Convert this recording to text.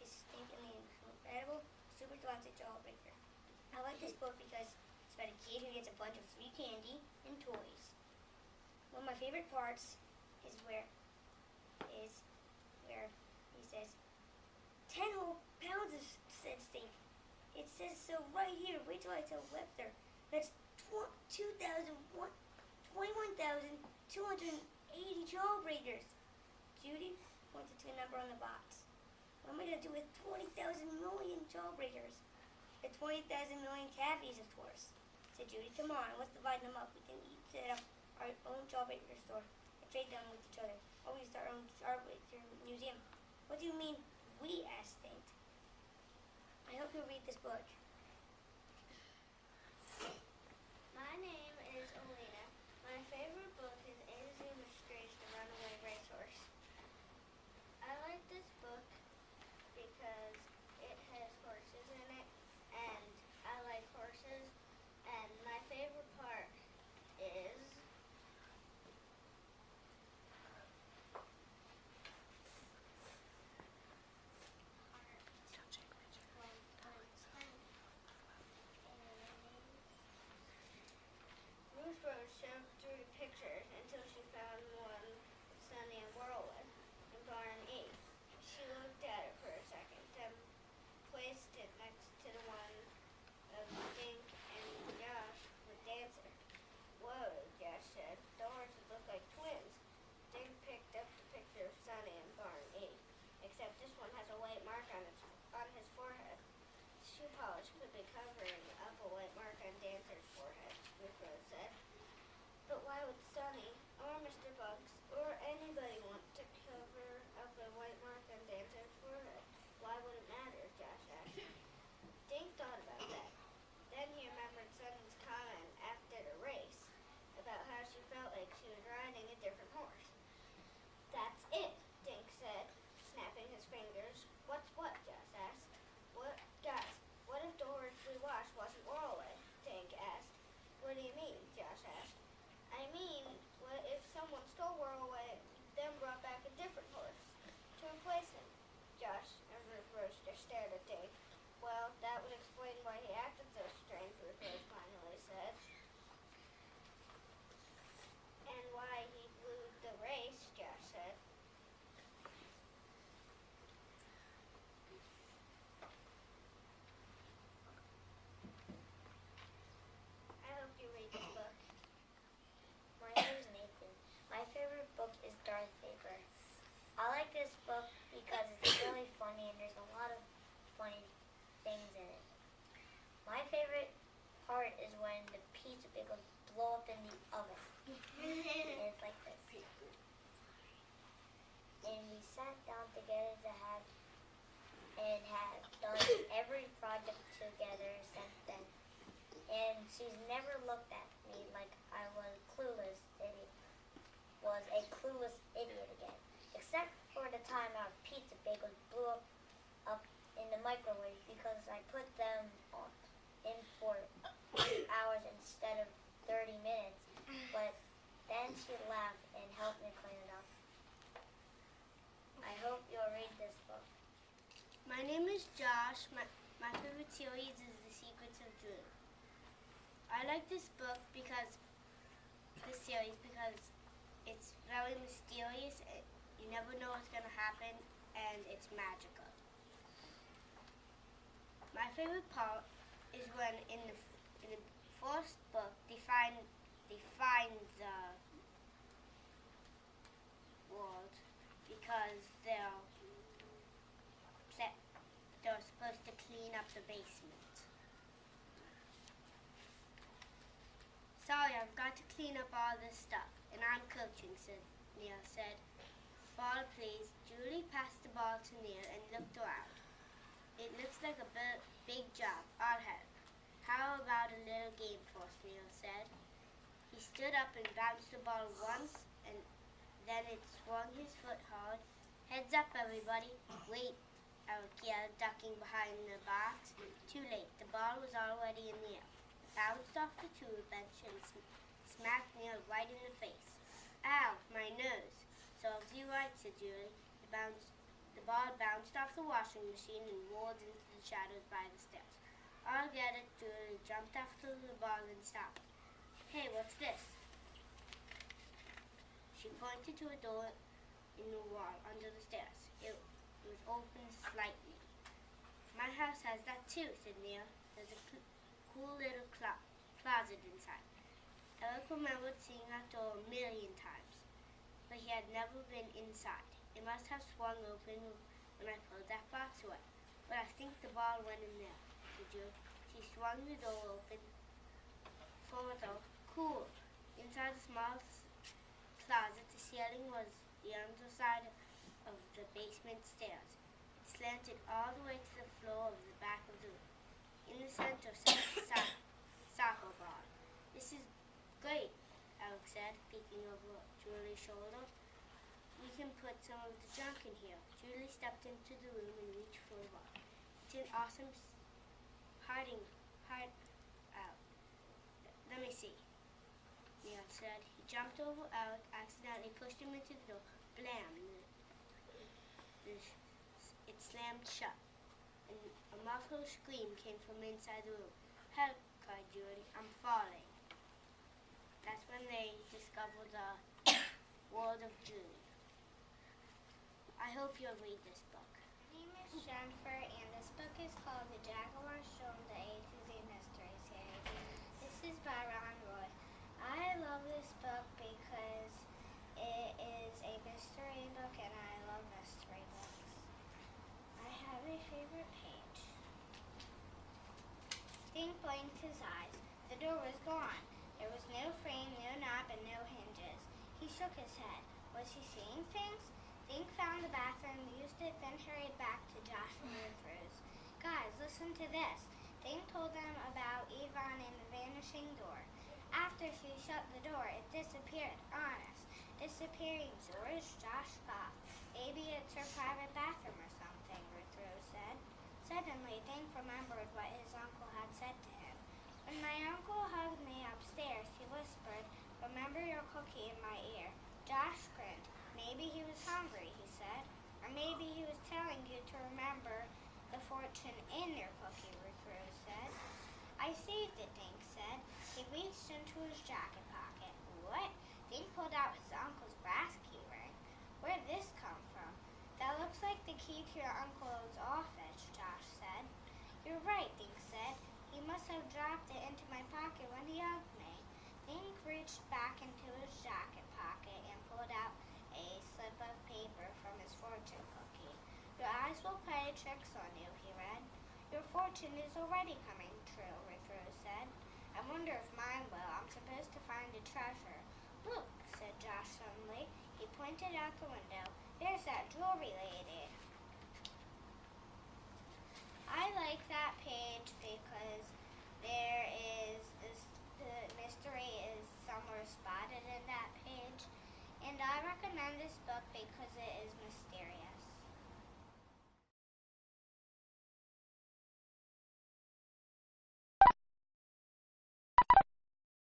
is Stink and the Incredible Super Talented Jawbreaker. I like this book because it's about a kid who gets a bunch of free candy and toys. One of my favorite parts is where he says, 10 whole pounds of said Stink. It says so right here. Wait till I tell Webster. That's 21,280 jawbreakers. Judy pointed to a number on the box. What am I going to do with 20,000 million jawbreakers? The 20,000 million cavities, of course, said Judy. Come on, let's divide them up. We can each set up our own jawbreaker store and trade them with each other. Or we start our own jawbreaker museum. What do you mean, we? Asked Stink. I hope you'll read this book. My name is Alina. My favorite book is A to Z Mysteries, The Runaway Racehorse. I like this book because it has horses in it, and I like horses, and my favorite part is Ruth Rose showed Judy pictures until she found one with Sunny and Whirlwind in Barn E. She looked at it for a second, then placed it next to the one of Dink and Josh with Dancer. Whoa, Josh said. The horses look like twins. Dink picked up the picture of Sunny and Barn E, except this one has a white mark on his forehead. Shoe polish could be covering up a white mark on Dancer's forehead, Ruth Rose said. But why would Sunny or Mr. Bugs or anybody want to cover up a white mark on Dancer's forehead? Why would it matter? Josh asked. Dink thought about that. Then he remembered Sunny's comment after the race about how she felt like she was riding a different horse. That's it, Dink said, snapping his fingers. What's what? Josh asked. What, guys, what if the horse we watched wasn't Whirlwind? Dink asked. What do you mean? Josh asked. I mean, what if someone stole Whirlwind, then brought back a different horse to replace him? Josh and Ruth Rose just stared at Dink. Well, that would explain why he acted so strange, Ruth Rose finally said. And why he blew the race, Josh said. I hope you read this book. My name is Nathan. My favorite book is Darth Vader. I like this book because it's really funny and there's a lot of funny things in it. My favorite part is when the pizza pickles blow up in the oven. And it's like this. And we sat down together to have done every project together since then. And she's never looked at me like I was a clueless idiot again. Except for the time our pizza bagels blew up in the microwave because I put them in for 2 hours instead of 30 minutes. But then she laughed and helped me clean it up. I hope you'll read this book. My name is Josh. My favorite series is The Secrets of Drew. I like this book because it's very mysterious. You never know what's going to happen, and it's magical. My favorite part is when in the first book they find the world because they're supposed to clean up the basement. Sorry, I've got to clean up all this stuff, and I'm coaching, Neil said. Ball, please. Julie passed the ball to Neil and looked around. It looks like a big job. I'll help. How about a little game for us, Neil said. He stood up and bounced the ball once, and then it swung his foot hard. Heads up, everybody. Wait, Eric yelled, ducking behind the box. Too late. The ball was already in the air. It bounced off the tool bench and smacked Neil right in the face. Ow, my nose. Serves you right, said Julie. The ball bounced off the washing machine and rolled into the shadows by the stairs. All together, Julie jumped after the ball and stopped. Hey, what's this? She pointed to a door in the wall under the stairs. It was open slightly. My house has that too, said Neil. There's a cool little closet inside. Eric remembered seeing that door a million times, but he had never been inside. It must have swung open when I pulled that box away. But I think the ball went in there, said Julie. She swung the door open further. Cool. Inside the small closet, the ceiling was the underside of the basement stairs. It slanted all the way to the floor of the back of the room. In the center sat a soccer ball. This is great, Eric said, peeking over Julie's shoulder. We can put some of the junk in here. Julie stepped into the room and reached for the ball. It's an awesome hide out. Let me see, Neil said. He jumped over Eric, accidentally pushed him into the door. Blam! It slammed shut, and a muffled scream came from inside the room. Help, cried Julie. I'm falling. That's when they discovered the world of Julie. I hope you'll read this book. My name is Jennifer, and this book is called The Jaguar Shown the A to Z Mystery Series. This is by Ron Roy. I love this book because it is a mystery book, and I love mystery books. I have a favorite page. Stink blinked his eyes. The door was gone. There was no frame, no knob, and no hinges. He shook his head. Was he seeing things? Dink found the bathroom, used it, then hurried back to Josh and Ruth. Guys, listen to this. Dink told them about Yvonne and the vanishing door. After she shut the door, it disappeared. Honest. Disappearing doors? Josh thought. Maybe it's her private bathroom or something, Ruth Rose said. Suddenly, Dink remembered what his uncle had said to him. When my uncle hugged me upstairs, he whispered, "Remember your cookie in my ear." Josh grinned. Maybe he was hungry, he said. Or maybe he was telling you to remember the fortune in your cookie, Ruth Rose said. I saved it, Dink said. He reached into his jacket pocket. What? Dink pulled out his uncle's brass key ring. Where'd this come from? That looks like the key to your uncle's office, Josh said. You're right, Dink said. He must have dropped it into my pocket when he hugged me. Dink reached back into his jacket pocket and pulled out a slip of paper from his fortune cookie. Your eyes will play tricks on you, he read. Your fortune is already coming true, Ruth Rose said. I wonder if mine will. I'm supposed to find a treasure. Look, said Josh suddenly. He pointed out the window. There's that jewelry lady. I like that page because the mystery is somewhere spotted in that page. And I recommend this book because it is mysterious.